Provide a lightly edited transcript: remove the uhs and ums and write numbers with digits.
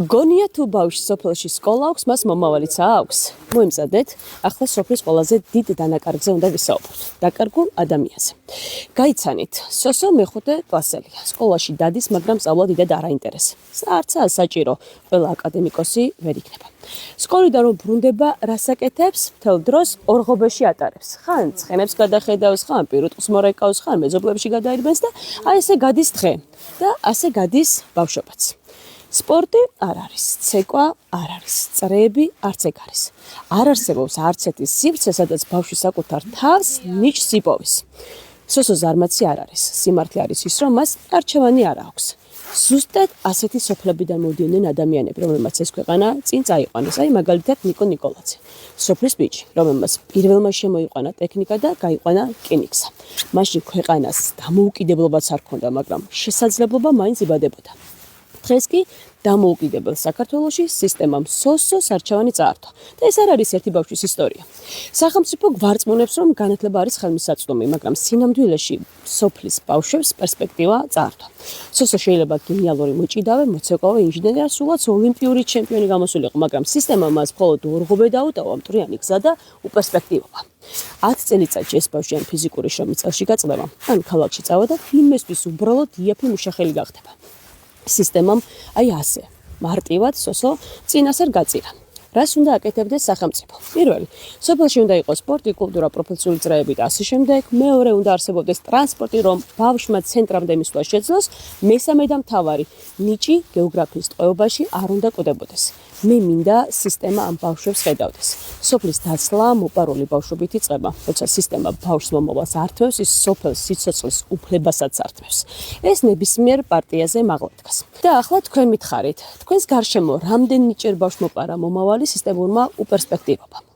გონია თუ ბავშვს სოფელში სკოლა აქვს, მას მომავალიც აქვს. მოიმზადეთ, ახლა სოფლის ყველაზე დიდ დანაკარგზე უნდა ვისაუბროთ. დაკარგულ ადამიანზე. გაიცანით, სოსო მეხუთე კლასელია. სკოლაში დადის, მაგრამ სწავლა დიდად არ აინტერესებს. არცაა საჭირო, ყველა აკადემიკოსი ვერ იქნება. სკოლიდან რომ ბრუნდება, რას აკეთებს? მთელ დროს ორღობეში ატარებს. ხან ცხენებს გადახედავს, ხან პირუტყს მორეკავს, ხან მეზობლებში გადაირბენს და აი ესე გადის დღე. და ასე გადის ბავშვობაც. სპორტი არ არის, ცეკვა არ არის, წრეები არც ეგ არის. არ არსებობს არც ერთი სივრცე, სადაც ბავშვი საკუთარ თავს ნიჭს იპოვის. სოსო ზარმაცი არ არის, სიმართლე არის ის, რომ მას არჩევანი არ აქვს. ზუსტად ასეთი სოფლებიდან მოდიოდნენ ადამიანები, რომელმაც ეს ქვეყანა წინ წაიყვანეს, აი მაგალითად ნიკო ნიკოლაძე. სოფლის ბიჭი, რომელმაც პირველმა შემოიყვანა ტექნიკა და გაიყვანა რკინიგზა. მაშინ ქვეყანას დამოუკიდებლობაც არ ჰქონდა, მაგრამ შესაძლებლობა მაინც იბადებოდა. დღეს კი დამოუკიდებელ საქართველოში სისტემამ სოსოს არჩევანი წაართვა. და ეს არ არის ერთი ბავშვის ისტორია. სახელმწიფო გვარწმუნებს, რომ განათლება არის ხელმისაწვდომი, მაგრამ სინამდვილეში სოფლის ბავშვებს პერსპექტივა წაართვა. სოსო შეიძლება გენიალური მოჭიდავე, მოცეკვავე, ინჟინერი, სულაც ოლიმპიური ჩემპიონი გამოსულიყო, მაგრამ სისტემამ მას მხოლოდ ორღობე დაუტოვა, მტვრიანი გზა და უპერსპექტივობა. 10 წელიწადში ეს ბავშვი ან ფიზიკური შრომის წელში გაწყდება, ან ქალაქში წავა და იმისთვის უბრალოდ იაფი მუშახელი გახდება. სისტემამ აი ასე მარტივად სოსო წინას არ გაწირა. რას უნდა აკეთებდეს სახელმწიფო? პირველი, სოფელში უნდა იყოს სპორტი, კულტურა, პროფესიული წრეები და ასე შემდეგ. მეორე, უნდა არსებობდეს ტრანსპორტი, რომ ბავშვმა ცენტრამდე მისვლა შეძლოს. მესამე და მთავარი, ნიჭი გეოგრაფიის ტყვეობაში არ უნდა კვდებოდეს. მე მინდა სისტემა ამ ბავშვებს ხედავდეს. სოფლის დაცლა მოპარული ბავშვობით იწყება, როცა სისტემა ბავშვს მომავალს ართმევს, ის სოფელს სიცოცხლის უფლებასაც ართმევს. ეს ნებისმიერ პარტიაზე მაღლა დგას. და ახლა თქვენ მითხარით, თქვენს გარშემო რამდენ ნიჭიერ ბავშვს მოპარა მომავალი სისტემურმა უპერსპექტივობამ.